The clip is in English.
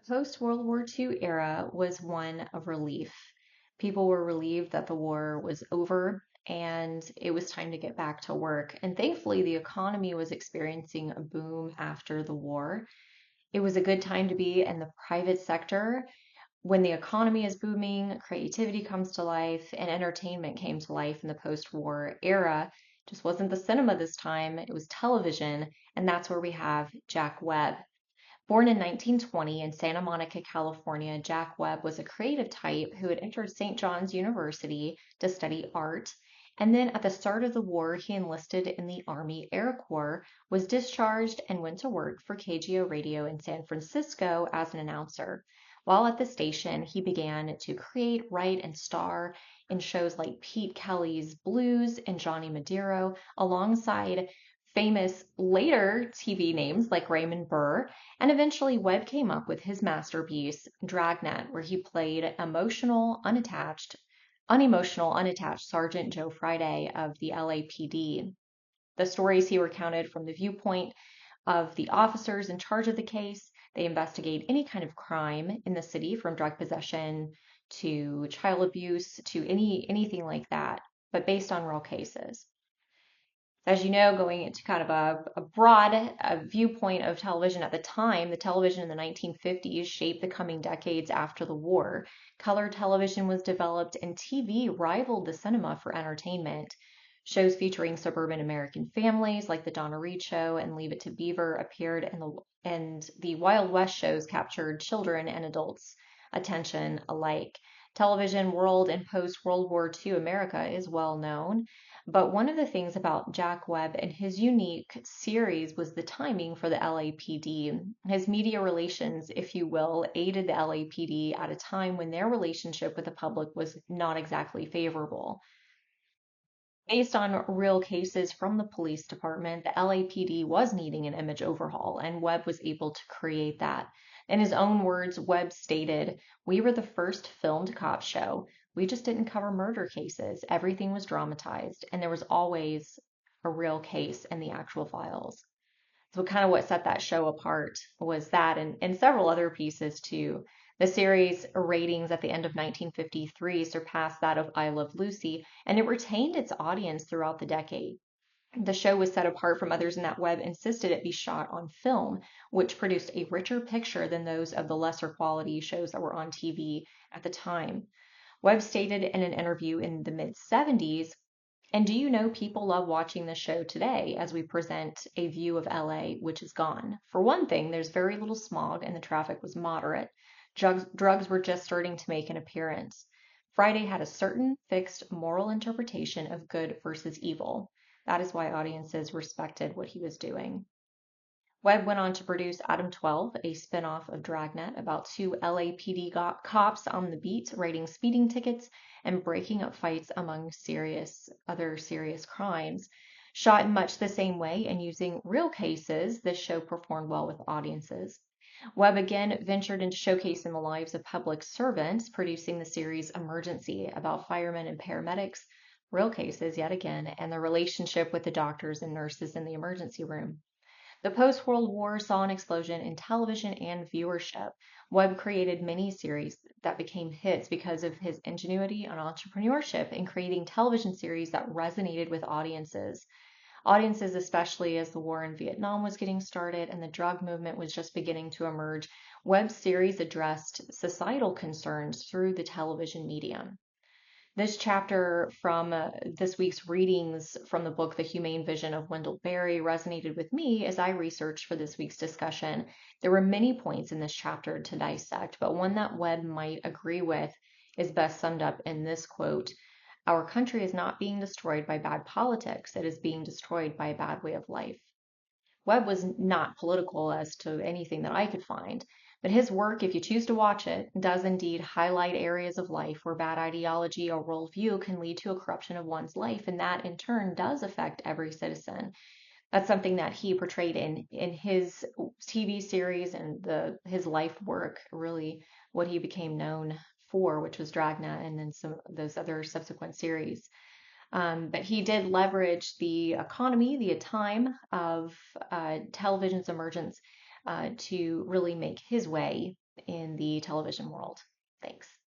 Post-World War II era was one of relief. People were relieved that the war was over and it was time to get back to work. And thankfully, the economy was experiencing a boom after the war. It was a good time to be in the private sector. When the economy is booming, creativity comes to life, and entertainment came to life in the post-war era. Just wasn't the cinema this time, it was television, and that's where we have Jack Webb. Born in 1920 in Santa Monica, California, Jack Webb was a creative type who had entered St. John's University to study art. And then at the start of the war, he enlisted in the Army Air Corps, was discharged, and went to work for KGO Radio in San Francisco as an announcer. While at the station, he began to create, write, and star in shows like Pete Kelly's Blues and Johnny Madero, alongside famous later TV names like Raymond Burr, and eventually Webb came up with his masterpiece, Dragnet, where he played unemotional, unattached Sergeant Joe Friday of the LAPD. The stories he recounted from the viewpoint of the officers in charge of the case. They investigate any kind of crime in the city, from drug possession to child abuse to anything like that, but based on real cases. As you know, going into kind of a broad viewpoint of television at the time, the television in the 1950s shaped the coming decades after the war. Color television was developed, and TV rivaled the cinema for entertainment. Shows featuring suburban American families like The Donna Reed Show and Leave It to Beaver appeared, and the Wild West shows captured children and adults' attention alike. Television world in post World War II America is well known. But one of the things about Jack Webb and his unique series was the timing for the LAPD. His media relations, if you will, aided the LAPD at a time when their relationship with the public was not exactly favorable. Based on real cases from the police department, the LAPD was needing an image overhaul, and Webb was able to create that. In his own words, Webb stated, "We were the first filmed cop show. We just didn't cover murder cases. Everything was dramatized, and there was always a real case in the actual files." So kind of what set that show apart was that, and several other pieces too. The series ratings at the end of 1953 surpassed that of I Love Lucy, and it retained its audience throughout the decade. The show was set apart from others in that Webb insisted it be shot on film, which produced a richer picture than those of the lesser quality shows that were on TV at the time. Webb stated in an interview in the mid 70s, "And do you know people love watching the show today as we present a view of LA which is gone? For one thing, there's very little smog and the traffic was moderate. Drugs were just starting to make an appearance. Friday had a certain fixed moral interpretation of good versus evil. That is why audiences respected what he was doing." Webb went on to produce Adam 12, a spin-off of Dragnet about two LAPD cops on the beat writing speeding tickets and breaking up fights among other serious crimes. Shot in much the same way and using real cases, this show performed well with audiences. Webb again ventured into showcasing the lives of public servants, producing the series Emergency about firemen and paramedics, real cases yet again, and the relationship with the doctors and nurses in the emergency room. The post-World War saw an explosion in television and viewership. Webb created miniseries that became hits because of his ingenuity and entrepreneurship in creating television series that resonated with audiences. Audiences, especially as the war in Vietnam was getting started and the drug movement was just beginning to emerge, Webb's series addressed societal concerns through the television medium. This chapter from this week's readings from the book The Humane Vision of Wendell Berry resonated with me as I researched for this week's discussion. There were many points in this chapter to dissect, but one that Webb might agree with is best summed up in this quote: "Our country is not being destroyed by bad politics, it is being destroyed by a bad way of life." Webb was not political as to anything that I could find, but his work, if you choose to watch it, does indeed highlight areas of life where bad ideology or worldview can lead to a corruption of one's life, and that in turn does affect every citizen. That's something that he portrayed in his TV series and his life work, really what he became known for, which was Dragnet and then some of those other subsequent series. But he did leverage the economy, the time of television's emergence to really make his way in the television world. Thanks.